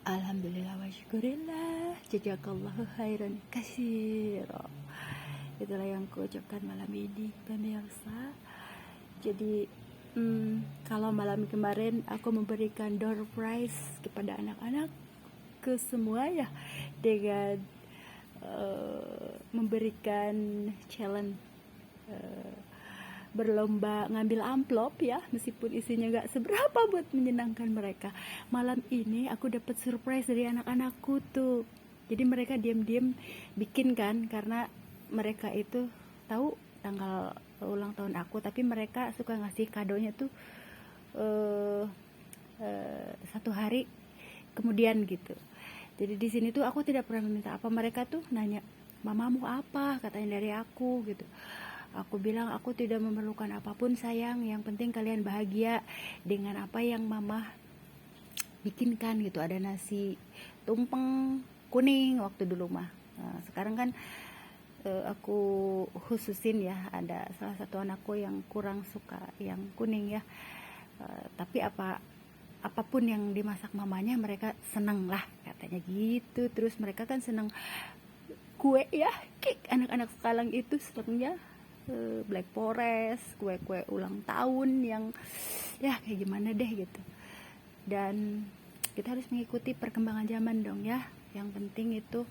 Alhamdulillah wa syukurillah, jazakallahu khairan katsira. Itulah yang kuucapkan malam ini pemirsa. Jadi kalau malam kemarin aku memberikan door prize kepada anak-anak ke semua ya, dengan memberikan challenge berlomba ngambil amplop ya, meskipun isinya gak seberapa buat menyenangkan mereka. Malam ini aku dapat surprise dari anak-anakku tuh. Jadi mereka diam-diam bikin kan, karena mereka itu tahu tanggal ulang tahun aku, tapi mereka suka ngasih kadonya tuh satu hari kemudian gitu. Jadi di sini tuh aku tidak pernah meminta apa, mereka tuh nanya, "Mamamu apa?" katanya dari aku gitu. Aku bilang aku tidak memerlukan apapun sayang, yang penting kalian bahagia dengan apa yang mama bikinkan gitu. Ada nasi tumpeng kuning waktu dulu mah. Nah, sekarang kan aku khususin ya, ada salah satu anakku yang kurang suka yang kuning ya. Tapi apapun yang dimasak mamanya mereka seneng lah katanya gitu. Terus mereka kan seneng kue ya, cake. Anak-anak sekarang itu senengnya Black Forest, kue-kue ulang tahun yang ya kayak gimana deh gitu. Dan kita harus mengikuti perkembangan zaman dong ya. Yang penting itu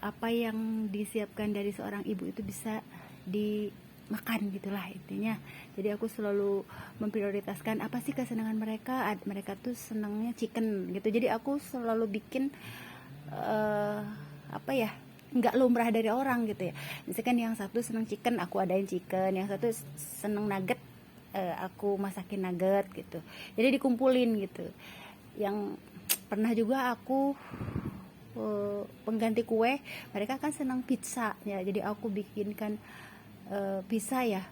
apa yang disiapkan dari seorang ibu itu bisa dimakan gitulah intinya. Jadi aku selalu memprioritaskan apa sih kesenangan mereka. Mereka tuh senangnya chicken gitu, jadi aku selalu bikin apa ya, nggak lumrah dari orang gitu ya. Misalkan yang satu seneng chicken, aku adain chicken. Yang satu seneng nugget, aku masakin nugget gitu. Jadi dikumpulin gitu. Yang pernah juga aku pengganti kue, mereka kan senang pizza ya, jadi aku bikinkan pizza ya.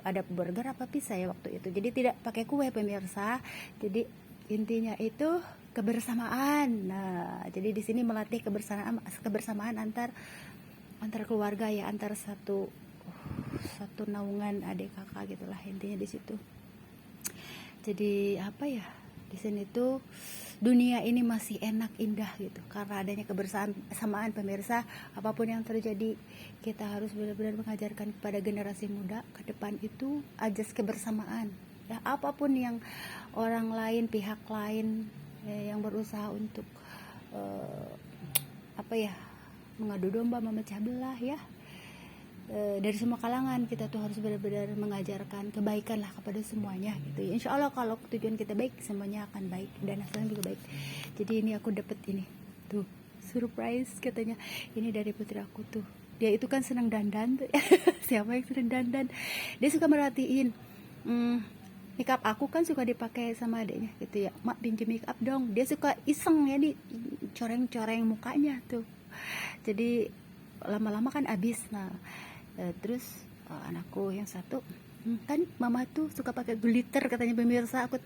Ada burger apa pizza ya waktu itu. Jadi tidak pakai kue pemirsa. Jadi intinya itu kebersamaan. Nah, jadi di sini melatih kebersamaan antar keluarga ya, antar satu naungan adik kakak gitulah intinya di situ. Jadi apa ya, di sini tuh dunia ini masih enak indah gitu karena adanya kebersamaan pemirsa. Apapun yang terjadi, kita harus benar-benar mengajarkan kepada generasi muda ke depan itu ajas kebersamaan ya. Apapun yang orang lain, pihak lain yang berusaha untuk apa ya, mengadu domba, memecah belah ya, dari semua kalangan, kita tuh harus benar-benar mengajarkan kebaikan lah kepada semuanya gitu ya. Insya Allah kalau tujuan kita baik, semuanya akan baik dan hasilnya juga baik. Jadi ini aku dapet ini tuh surprise katanya, ini dari putri aku tuh. Dia itu kan senang dandan tuh. Siapa yang senang dandan? Dia suka merhatiin make up aku kan suka dipakai sama adiknya gitu ya. "Mak, pinjem make up dong." Dia suka iseng ya, di coreng-coreng mukanya tuh. Jadi lama-lama kan habis. Nah, terus anakku yang satu, "Kan mama tuh suka pakai glitter," katanya pemirsa. Aku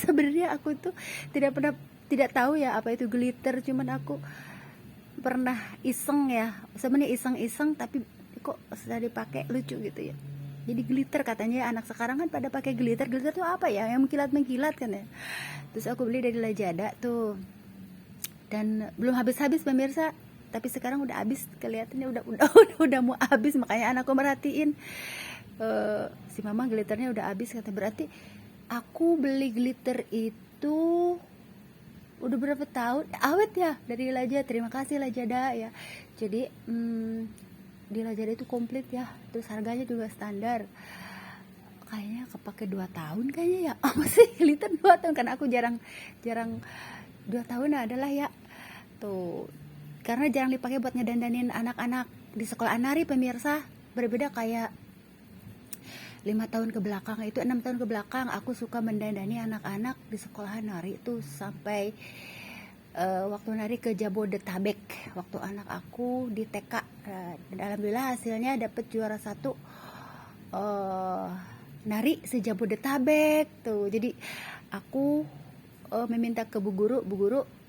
sebenarnya aku tuh tidak tahu ya apa itu glitter, cuman aku pernah iseng ya. Sebenarnya iseng-iseng tapi kok sudah dipakai, lucu gitu ya. Jadi glitter katanya, anak sekarang kan pada pakai glitter. Glitter tuh apa ya, yang mengkilat-mengkilat kan ya. Terus aku beli dari Lazada tuh, dan belum habis-habis pemirsa, tapi sekarang udah habis, kelihatannya udah mau habis. Makanya anakku merhatiin, si mama glitternya udah habis kata. Berarti aku beli glitter itu udah berapa tahun awet ya dari Lazada. Terima kasih Lazada ya. Jadi di Lazada itu komplit ya, terus harganya juga standar. Kayaknya kepake 2 tahun kayaknya ya. Masih glitter 2 tahun, karena aku jarang 2 tahun adalah ya tuh, karena jarang dipakai buat ngedandanin anak-anak di sekolah anari pemirsa. Berbeda kayak 5 tahun ke belakang, itu 6 tahun ke belakang aku suka mendandani anak-anak di sekolah nari itu sampai waktu nari ke Jabodetabek waktu anak aku di TK. Dan alhamdulillah hasilnya dapet juara 1 nari se-Jabodetabek tuh. Jadi aku meminta ke bu guru,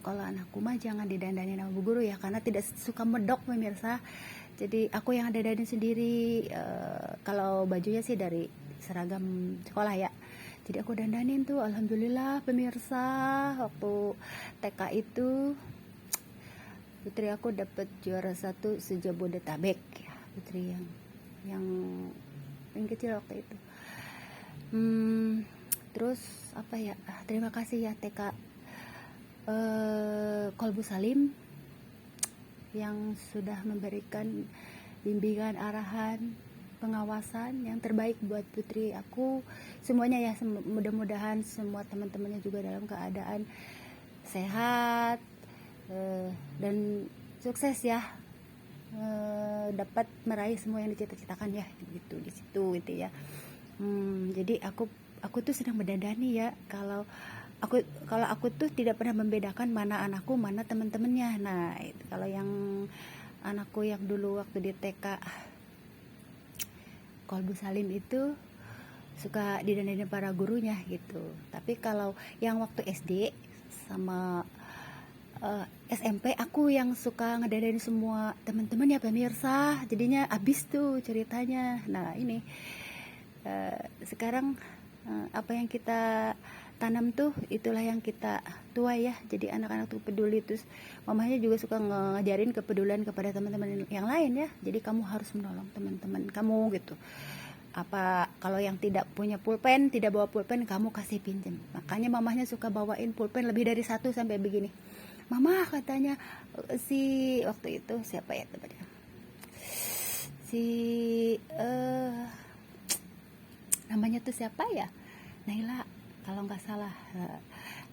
kalau anakku mah jangan didandani sama bu guru ya, karena tidak suka medok pemirsa. Jadi aku yang dandanin sendiri. Kalau bajunya sih dari seragam sekolah ya, Jadi aku dandanin tuh, alhamdulillah pemirsa, waktu TK itu putri aku dapat juara 1 se-Jabodetabek ya, putri yang kecil waktu itu. Terus apa ya, terima kasih ya TK Kolbu Salim yang sudah memberikan bimbingan, arahan, pengawasan yang terbaik buat putri aku semuanya ya. Mudah-mudahan semua teman-temannya juga dalam keadaan sehat dan sukses ya, dapat meraih semua yang dicita-citakan ya, gitu di situ gitu ya. Jadi aku tuh sedang mendandani ya, kalau aku tuh tidak pernah membedakan mana anakku mana teman-temannya. Nah itu, kalau yang anakku yang dulu waktu di TK Kolbu Salim itu suka didandanin para gurunya gitu. Tapi kalau yang waktu SD sama SMP aku yang suka ngedandanin semua teman-teman ya pemirsa, jadinya abis tuh ceritanya. Nah ini sekarang apa yang kita tanam tuh itulah yang kita tuai ya. Jadi anak-anak tuh peduli, terus mamanya juga suka ngajarin kepedulian kepada teman-teman yang lain ya. Jadi kamu harus menolong teman-teman kamu gitu. Apa kalau yang tidak punya pulpen, tidak bawa pulpen, kamu kasih pinjam. Makanya mamahnya suka bawain pulpen lebih dari 1 sampai begini. Mama katanya si waktu itu siapa ya temannya, si namanya tuh siapa ya, Naila kalau nggak salah.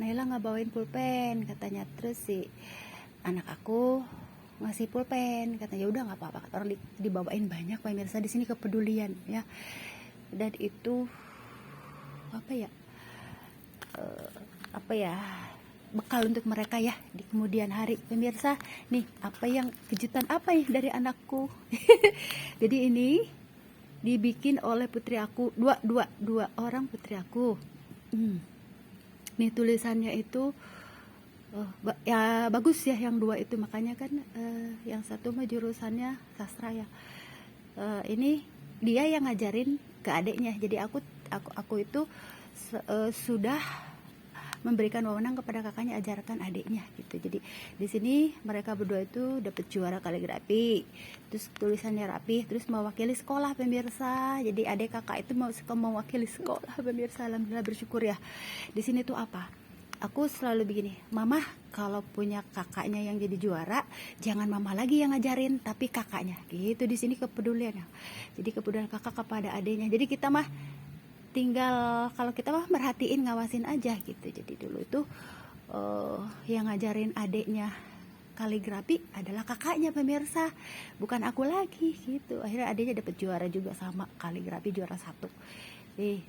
Naila nggak bawain pulpen katanya, terus si anak aku ngasih pulpen katanya, ya udah nggak apa-apa, orang dibawain banyak pemirsa. Di sini kepedulian ya, dan itu apa ya bekal untuk mereka ya di kemudian hari pemirsa. Nih kejutan apa ya dari anakku. Jadi ini dibikin oleh putri aku, dua orang putri aku. Nih tulisannya itu ya bagus ya yang 2 itu, makanya kan yang satu mah jurusannya sastra ya. Ini dia yang ngajarin ke adiknya. Jadi aku itu sudah memberikan wewenang kepada kakaknya, ajarkan adiknya gitu. Jadi di sini mereka berdua itu dapat juara kaligrafi, terus tulisannya rapi, terus mewakili sekolah pemirsa. Jadi adik kakak itu mewakili sekolah pemirsa. Alhamdulillah, bersyukur ya. Di sini tuh apa? Aku selalu begini, mama kalau punya kakaknya yang jadi juara, jangan mama lagi yang ngajarin, tapi kakaknya gitu. Di sini kepedulian ya. Jadi kepedulian kakak kepada adiknya. Jadi kita mah tinggal, kalau kita mah merhatiin, ngawasin aja gitu. Jadi dulu itu yang ngajarin adiknya kaligrafi adalah kakaknya pemirsa, bukan aku lagi gitu. Akhirnya adiknya dapat juara juga sama kaligrafi, juara 1.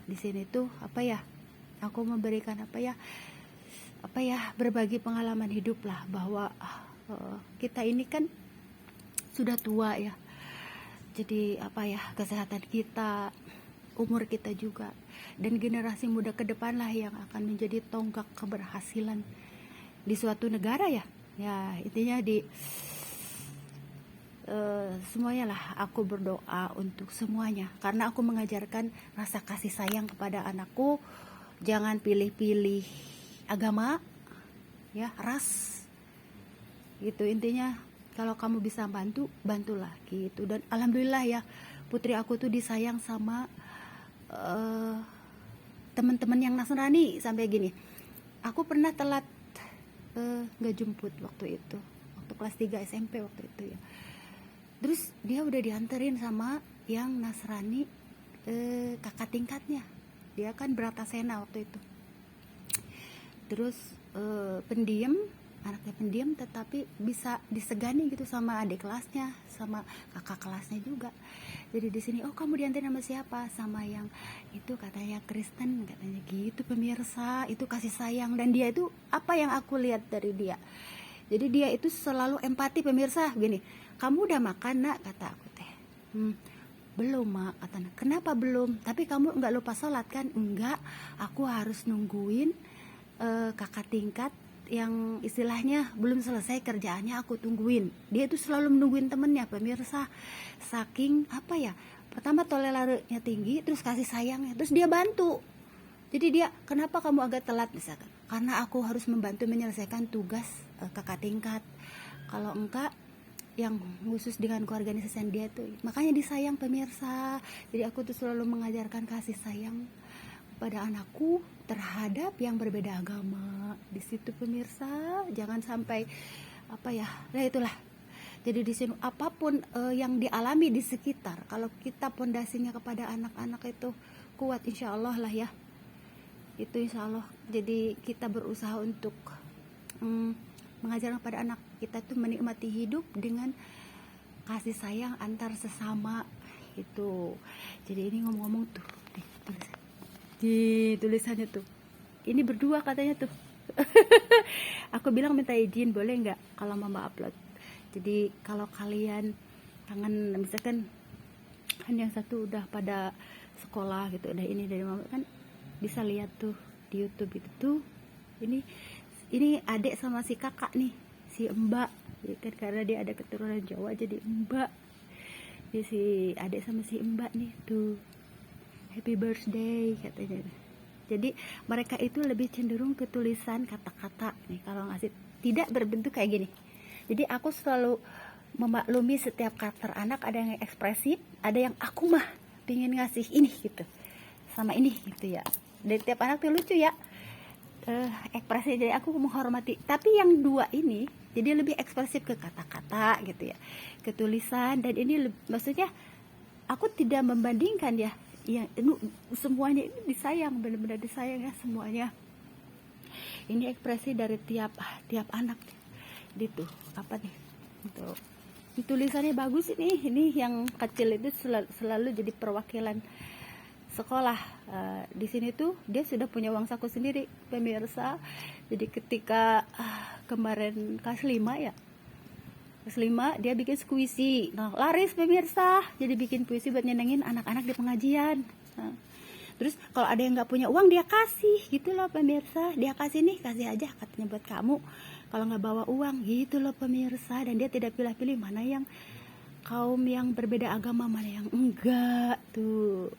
Di sini tuh apa ya, aku memberikan berbagi pengalaman hidup lah, bahwa kita ini kan sudah tua ya. Jadi kesehatan kita, umur kita juga, dan generasi muda ke depan lah yang akan menjadi tonggak keberhasilan di suatu negara ya. Ya intinya di semuanya lah aku berdoa untuk semuanya, karena aku mengajarkan rasa kasih sayang kepada anakku. Jangan pilih-pilih agama ya, ras gitu. Intinya kalau kamu bisa bantulah gitu. Dan alhamdulillah ya, putri aku tuh disayang sama teman-teman yang Nasrani. Sampai gini, aku pernah telat nggak jemput waktu itu, waktu kelas 3 SMP waktu itu ya. Terus dia udah dianterin sama yang Nasrani, kakak tingkatnya. Dia kan Bratasena waktu itu. Terus pendiam, anaknya pendiam, tetapi bisa disegani gitu sama adik kelasnya, sama kakak kelasnya juga. Jadi di sini, oh kamu diantarin sama siapa? Sama yang itu katanya Kristen, katanya gitu pemirsa. Itu kasih sayang. Dan dia itu apa yang aku lihat dari dia, jadi dia itu selalu empati pemirsa. Gini, kamu udah makan nak, kata aku teh. Belum mak, katanya. Kenapa belum? Tapi kamu nggak lupa sholat kan? Enggak, aku harus nungguin kakak tingkat yang istilahnya belum selesai kerjaannya, aku tungguin. Dia itu selalu menungguin temennya pemirsa. Saking pertama toleransinya tinggi, terus kasih sayangnya, terus dia bantu Jadi dia, kenapa kamu agak telat misalkan? Karena aku harus membantu menyelesaikan tugas kakak tingkat. Kalau enggak, yang khusus dengan keorganisasian dia tuh, makanya disayang pemirsa. Jadi aku tuh selalu mengajarkan kasih sayang pada anakku terhadap yang berbeda agama. Di situ pemirsa, jangan sampai nah itulah. Jadi di sini apapun yang dialami di sekitar, kalau kita pondasinya kepada anak-anak itu kuat, insya Allah lah ya. Itu insya Allah. Jadi kita berusaha untuk mengajarkan pada anak kita tuh menikmati hidup dengan kasih sayang antar sesama gitu. Jadi ini ngomong-ngomong tuh di tulisannya tuh, ini berdua katanya tuh. Aku bilang minta izin boleh nggak kalau mama upload. Jadi kalau kalian kangen, misalkan kan yang satu udah pada sekolah gitu, udah ini dari mama kan, bisa lihat tuh di YouTube itu tuh. Ini adik sama si kakak nih, si Mbak ya kan, karena dia ada keturunan Jawa jadi Mbak. Jadi si adik sama si Mbak nih tuh, happy birthday katanya. Jadi mereka itu lebih cenderung ke tulisan kata-kata nih kalau ngasih, tidak berbentuk kayak gini. Jadi aku selalu memaklumi setiap karakter anak, ada yang ekspresif, ada yang aku mah pengen ngasih ini gitu sama ini gitu ya. Dari tiap anak tuh lucu ya ekspresi, jadi aku menghormati. Tapi yang dua ini jadi lebih ekspresif ke kata-kata gitu ya, ke tulisan. Dan ini maksudnya aku tidak membandingkan ya, yang semuanya ini disayang, benar-benar disayang ya semuanya. Ini ekspresi dari tiap anak gitu. Apa nih untuk tulisannya bagus ini yang kecil itu selalu jadi perwakilan sekolah. Di sini tuh dia sudah punya uang saku sendiri pemirsa. Jadi ketika kemarin kelas 5 ya, kelas 5 dia bikin puisi, nah laris pemirsa. Jadi bikin puisi buat nyenengin anak-anak di pengajian. Terus kalau ada yang nggak punya uang dia kasih gitu loh pemirsa. Dia kasih nih, kasih aja katanya buat kamu kalau nggak bawa uang gitu loh pemirsa. Dan dia tidak pilih-pilih mana yang kaum yang berbeda agama, mana yang enggak tuh.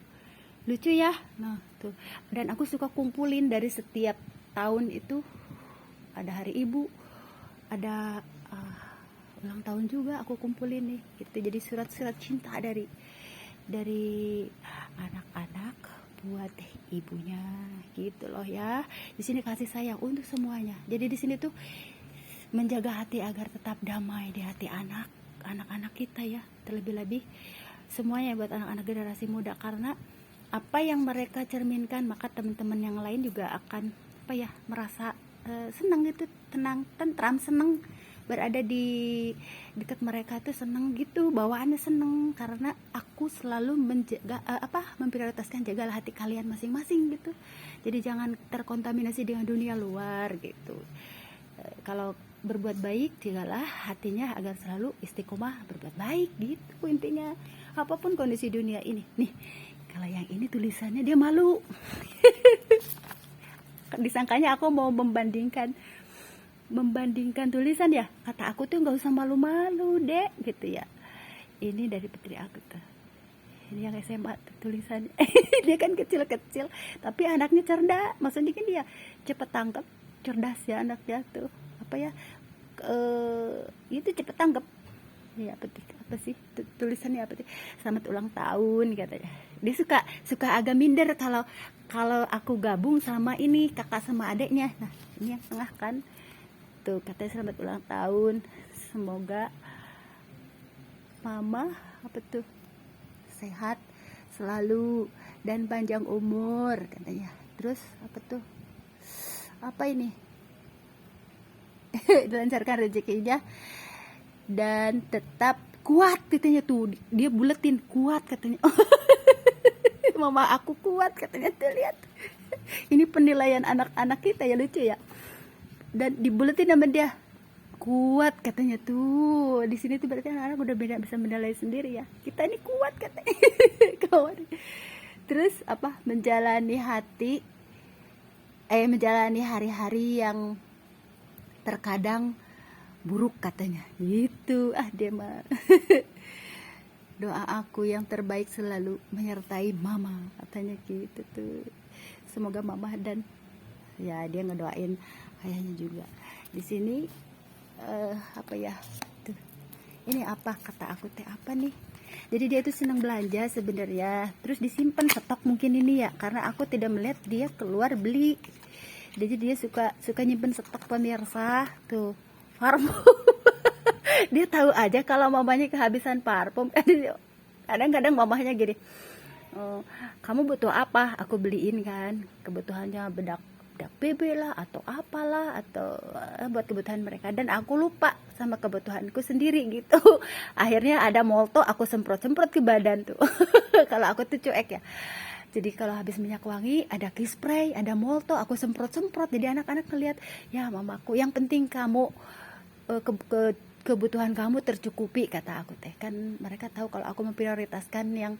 Lucu ya. Nah tuh, dan aku suka kumpulin dari setiap tahun itu, ada hari ibu, ada ulang tahun juga aku kumpulin nih gitu. Jadi surat-surat cinta dari anak-anak buat ibunya gitu loh ya. Di sini kasih sayang untuk semuanya. Jadi di sini tuh menjaga hati agar tetap damai di hati anak-anak kita ya, terlebih-lebih semuanya buat anak-anak generasi muda. Karena apa yang mereka cerminkan, maka teman-teman yang lain juga akan merasa senang gitu, tenang, tentram, senang berada di dekat mereka tuh, senang gitu, bawaannya senang. Karena aku selalu menjaga memprioritaskan, jagalah hati kalian masing-masing gitu. Jadi jangan terkontaminasi dengan dunia luar gitu. Kalau berbuat baik, jagalah hatinya agar selalu istiqomah berbuat baik gitu intinya. Apapun kondisi dunia ini nih. Kalau yang ini tulisannya dia malu. Disangkanya aku mau membandingkan tulisan ya. Kata aku tuh nggak usah malu-malu dek gitu ya. Ini dari putri aku tuh. Ini yang SMA tulisannya. Dia kan kecil-kecil, tapi anaknya cerdas. Maksudnya kan dia cepet tangkap, cerdas ya anaknya tuh. Itu cepet tangkap. Ya apa sih tulisannya apa sih? Selamat ulang tahun katanya. Dia suka agak minder kalau aku gabung sama ini kakak sama adeknya. Nah ini yang tengah kan tuh, katanya selamat ulang tahun, semoga mama sehat selalu dan panjang umur katanya. Terus apa ini dilancarkan rezekinya dan tetap kuat katanya tuh. Dia buletin kuat katanya. Mama aku kuat katanya tuh, lihat. Ini penilaian anak-anak kita ya, lucu ya. Dan dibuletin sama dia kuat katanya tuh. Di sini tuh berarti anak-anak udah bisa menilai sendiri ya. Kita ini kuat katanya. Kawan. Terus menjalani hari-hari yang terkadang buruk katanya gitu. Dia mah doa aku yang terbaik selalu menyertai mama katanya gitu tuh. semoga mama dan ya dia ngedoain ayahnya juga. Di sini apa ya tuh, ini apa kata aku teh apa nih, jadi dia tuh senang belanja sebenarnya, terus disimpan stok mungkin ini ya, karena aku tidak melihat dia keluar beli. Jadi dia suka nyimpen stok pemirsa tuh parfum. Dia tahu aja kalau mamanya kehabisan parfum. Kadang-kadang mamanya gini, oh, kamu butuh apa, aku beliin kan, kebutuhannya bedak BB lah atau apalah, atau buat kebutuhan mereka, dan aku lupa sama kebutuhanku sendiri gitu. Akhirnya ada molto aku semprot-semprot ke badan tuh. Kalau aku tuh cuek ya, jadi kalau habis minyak wangi ada key spray, ada molto, aku semprot-semprot. Jadi anak-anak ngeliat, ya mamaku yang penting kamu kebutuhan kamu tercukupi, kata aku teh. Kan mereka tahu kalau aku memprioritaskan yang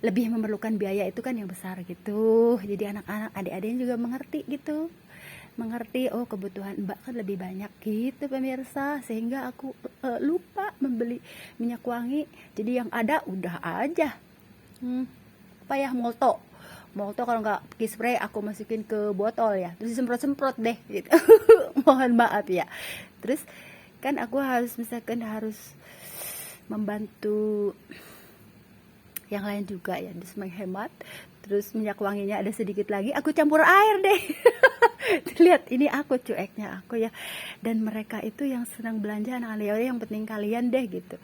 lebih memerlukan biaya itu kan yang besar gitu. Jadi anak-anak adik-adiknya juga mengerti gitu, mengerti, oh kebutuhan mbak kan lebih banyak gitu pemirsa, sehingga aku lupa membeli minyak wangi. Jadi yang ada udah aja apa ya, molto kalau nggak key spray aku masukin ke botol ya, terus semprot-semprot deh gitu. Mohon maaf ya. Terus kan aku harus misalkan harus membantu yang lain juga ya, terus menghemat. Terus minyak wanginya ada sedikit lagi, aku campur air deh. Lihat ini aku cueknya aku ya. Dan mereka itu yang senang belanja, anak-anak yang penting kalian deh gitu.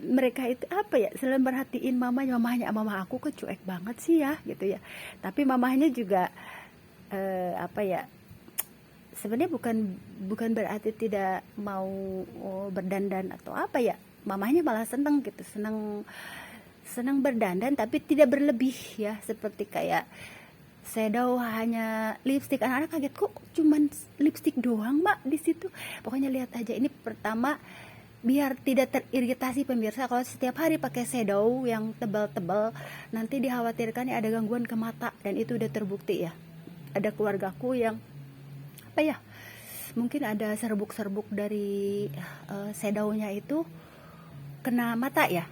Mereka itu apa ya, selalu merhatiin mamanya aku kok cuek banget sih ya gitu ya. Tapi mamanya juga apa ya, sebenarnya bukan berarti tidak mau berdandan atau apa ya. Mamanya malah seneng gitu, senang berdandan tapi tidak berlebih ya, seperti kayak shadow hanya lipstick. Anak-anak kaget, kok cuman lipstick doang mak di situ. Pokoknya lihat aja, ini pertama biar tidak teriritasi pemirsa kalau setiap hari pakai shadow yang tebal-tebal, nanti dikhawatirkan ada gangguan ke mata, dan itu udah terbukti ya. Ada keluargaku yang apa ya, mungkin ada serbuk-serbuk dari shadownya itu kena mata ya.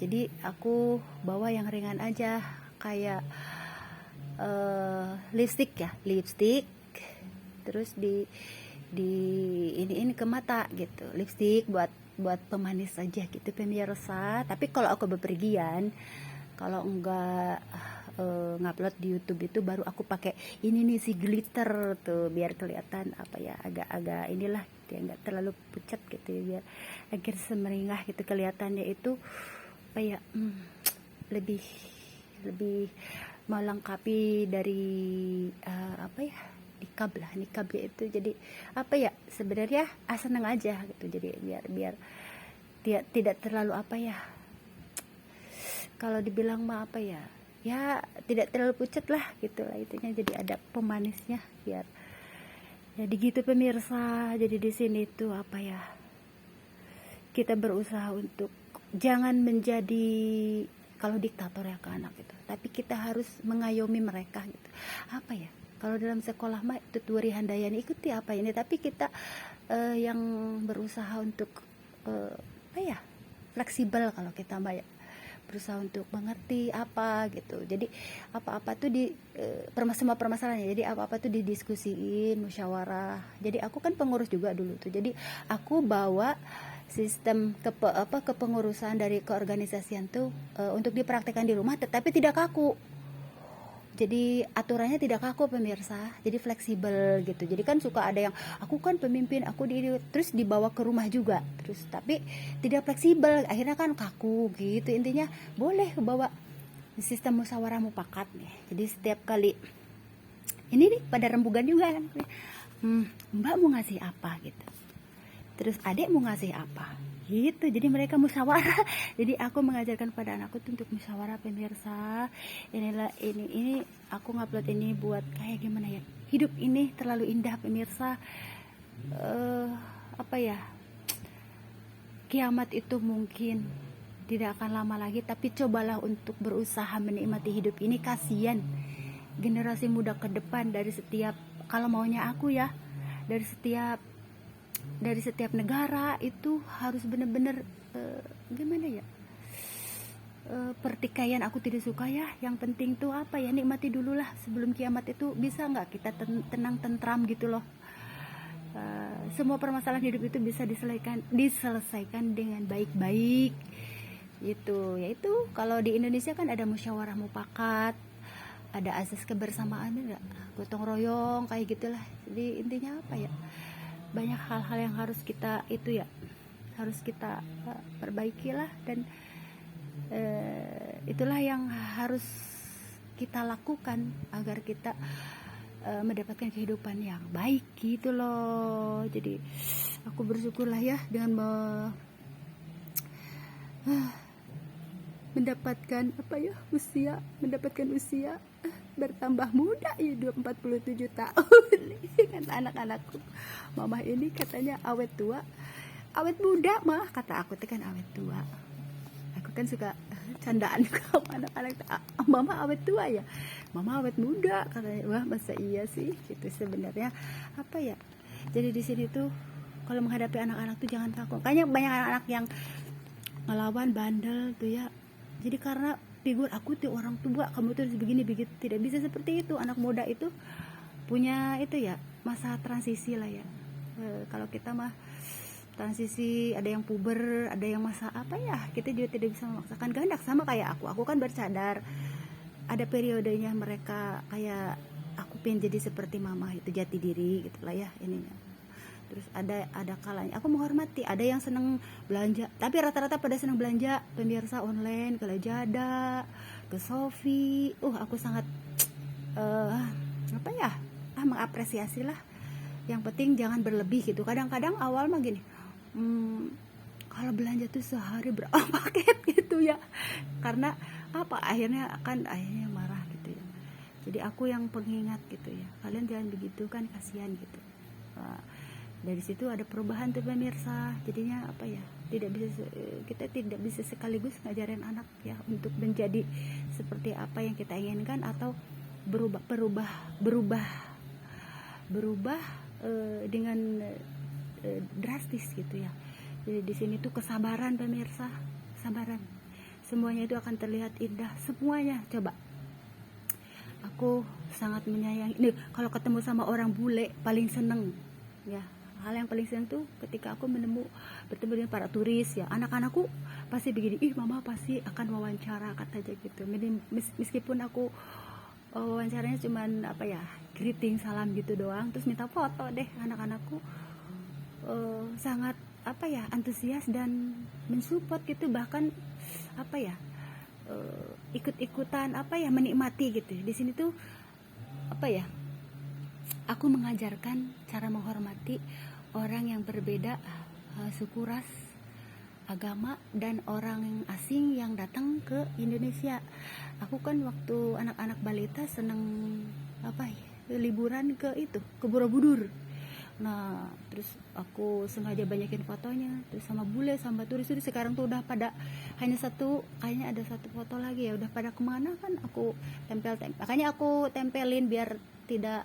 Jadi aku bawa yang ringan aja, kayak lipstick ya, terus di ini ke mata gitu, lipstick buat pemanis aja gitu pemirsa. Tapi kalau aku bepergian, kalau enggak ngupload di YouTube itu, baru aku pakai ini nih si glitter tuh, biar kelihatan apa ya, agak inilah dia nggak terlalu pucat gitu ya, biar akhir semeringah gitu kelihatannya itu apa ya, lebih melengkapi dari apa ya, nikab ya itu. Jadi apa ya, sebenarnya seneng aja gitu, jadi biar dia tidak terlalu apa ya, kalau dibilang mah apa ya, tidak terlalu pucat lah gitu lah itunya, jadi ada pemanisnya biar jadi gitu pemirsa. Jadi di sini tuh apa ya, kita berusaha untuk jangan menjadi kalau diktator ya ke anak gitu, tapi kita harus mengayomi mereka gitu. Apa ya, kalau dalam sekolah mah tuturi handayani ikuti apa ini, tapi kita yang berusaha untuk apa ya, fleksibel kalau kita mah ya, berusaha untuk mengerti apa gitu. Jadi apa-apa tuh di semua permasalahannya, jadi apa-apa tuh didiskusiin, musyawarah. Jadi aku kan pengurus juga dulu tuh, jadi aku bawa sistem kepengurusan dari keorganisasian tuh untuk dipraktekkan di rumah, tetapi tidak kaku. Jadi aturannya tidak kaku pemirsa, jadi fleksibel gitu. Jadi kan suka ada yang aku kan pemimpin, aku terus dibawa ke rumah juga, terus tapi tidak fleksibel, akhirnya kan kaku gitu. Intinya boleh bawa sistem musyawarah mufakat nih. Jadi setiap kali ini nih pada rembugan juga kan, mbak mau ngasih apa gitu, terus adik mau ngasih apa gitu. Jadi mereka musyawarah. Jadi aku mengajarkan pada anakku tuh untuk musyawarah pemirsa. Inilah ini aku ngupload ini buat kayak gimana ya, hidup ini terlalu indah pemirsa. Apa ya, kiamat itu mungkin tidak akan lama lagi, tapi cobalah untuk berusaha menikmati hidup ini. Kasihan generasi muda ke depan, dari setiap, kalau maunya aku ya, dari setiap negara itu harus benar-benar gimana ya, pertikaian aku tidak suka ya. Yang penting tuh apa ya, nikmati dulu lah sebelum kiamat itu. Bisa nggak kita tenang tentram gitu loh. Semua permasalahan hidup itu bisa diselesaikan dengan baik-baik gitu. Yaitu kalau di Indonesia kan ada musyawarah mufakat, ada asas kebersamaan, enggak, gotong royong kayak gitulah. Jadi intinya apa ya, banyak hal-hal yang harus kita itu ya, harus kita perbaiki lah. Dan itulah yang harus kita lakukan agar kita mendapatkan kehidupan yang baik gitu loh. Jadi aku bersyukurlah ya dengan mendapatkan mendapatkan usia bertambah muda ya, 47 tahun. Kata anak-anakku, mama ini katanya awet tua, awet muda mah, kata aku kan awet tua. Aku kan suka candaan sama anak-anak, mama awet tua ya, mama awet muda, katanya. Wah, masa iya sih gitu. Sebenarnya apa ya, jadi di sini tuh kalau menghadapi anak-anak tuh jangan kaku. Kayaknya banyak anak-anak yang ngelawan, bandel tuh ya. Jadi karena figur aku tuh orang tua, kamu tuh harus begini begitu, tidak bisa seperti itu. Anak muda itu punya itu ya, masa transisi lah ya. Kalau kita mah transisi, ada yang puber, ada yang masa apa ya, kita juga tidak bisa memaksakan kehendak. Sama kayak aku kan bercadar, ada periodenya mereka kayak aku pengen jadi seperti mama, itu jati diri gitulah ya ininya. Terus ada kalanya aku menghormati, ada yang seneng belanja, tapi rata-rata pada seneng belanja pemirsa online, ke Lazada, ke Shopee. Aku sangat apa ya, mengapresiasi lah. Yang penting jangan berlebih gitu. Kadang-kadang awal mah gini, kalau belanja tuh sehari berapa paket gitu ya, karena apa, akhirnya marah gitu ya. Jadi aku yang pengingat gitu ya, kalian jangan begitu kan, kasihan gitu. Dari situ ada perubahan tuh pemirsa. Jadinya apa ya, kita tidak bisa sekaligus ngajarin anak ya untuk menjadi seperti apa yang kita inginkan, atau berubah dengan drastis gitu ya. Jadi di sini tuh kesabaran pemirsa, kesabaran. Semuanya itu akan terlihat indah semuanya. Coba, aku sangat menyayangi nih, kalau ketemu sama orang bule paling seneng ya. Hal yang paling seneng tuh ketika aku bertemu dengan para turis ya. Anak-anakku pasti begini, mama pasti akan wawancara, katanya gitu. Meskipun aku wawancaranya cuman apa ya, greeting, salam gitu doang, terus minta foto deh. Anak-anakku sangat apa ya, antusias dan mensupport gitu. Bahkan apa ya, ikut-ikutan apa ya, menikmati gitu. Di sini tuh apa ya, aku mengajarkan cara menghormati orang yang berbeda suku, ras, agama, dan orang asing yang datang ke Indonesia. Aku kan waktu anak-anak balita seneng apa ya, liburan ke Borobudur. Nah, terus aku sengaja banyakin fotonya terus sama bule, sama turis. Sekarang tuh udah pada kayaknya ada satu foto lagi ya, udah pada kemana kan aku tempel. Makanya aku tempelin biar tidak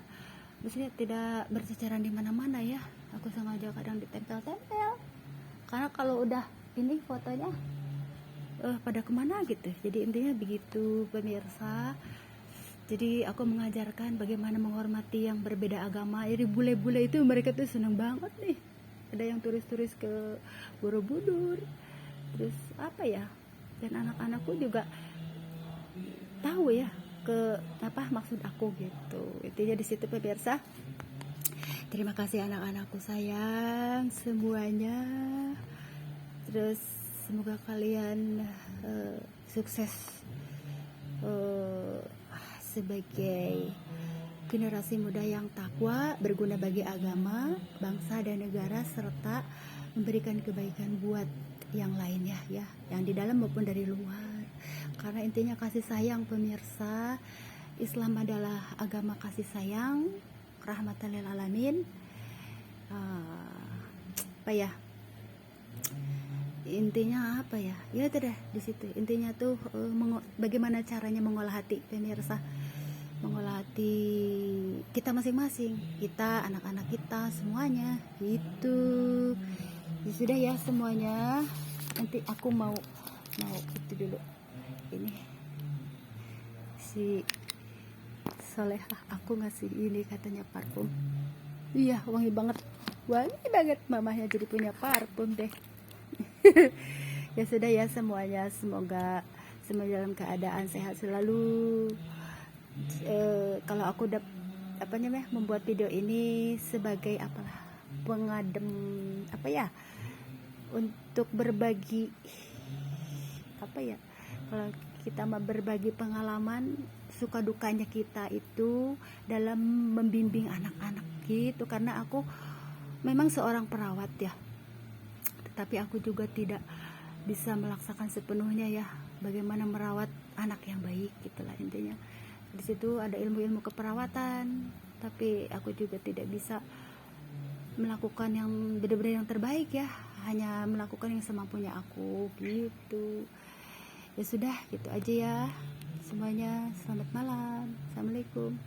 berceceran di mana-mana ya. Aku sengaja kadang ditempel-tempel, karena kalau udah ini fotonya pada kemana gitu. Jadi intinya begitu pemirsa. Jadi aku mengajarkan bagaimana menghormati yang berbeda agama. Jadi bule-bule itu mereka tuh seneng banget nih. Ada yang turis-turis ke Borobudur. Terus apa ya, dan anak-anakku juga tahu ya ke apa maksud aku gitu. Intinya di situ pemirsa. Terima kasih anak-anakku sayang semuanya. Terus semoga kalian sukses sebagai generasi muda yang takwa, berguna bagi agama, bangsa dan negara, serta memberikan kebaikan buat yang lainnya ya, yang di dalam maupun dari luar. Karena intinya kasih sayang pemirsa. Islam adalah agama kasih sayang, rahmatan lil alamin. Apa ya, intinya apa ya, ya itu deh di situ. Intinya tuh bagaimana caranya mengolah hati pemirsa, mengolah hati kita masing-masing, kita, anak-anak kita semuanya gitu. Ya sudah ya semuanya, nanti aku mau itu dulu ini si Solehah aku ngasih ini katanya parfum. Iya, wangi banget mamahnya jadi punya parfum deh. Ya sudah ya semuanya, semoga semua dalam keadaan sehat selalu. Kalau aku apa namanya membuat video ini sebagai apalah pengadem apa ya, untuk berbagi apa ya, kalau kita mau berbagi pengalaman suka dukanya kita itu dalam membimbing anak-anak gitu, karena aku memang seorang perawat ya, tetapi aku juga tidak bisa melaksanakan sepenuhnya ya bagaimana merawat anak yang baik, gitulah intinya. Di situ ada ilmu-ilmu keperawatan, tapi aku juga tidak bisa melakukan yang benar-benar yang terbaik ya, hanya melakukan yang semampunya aku gitu. Ya sudah, gitu aja ya semuanya. Selamat malam, assalamualaikum.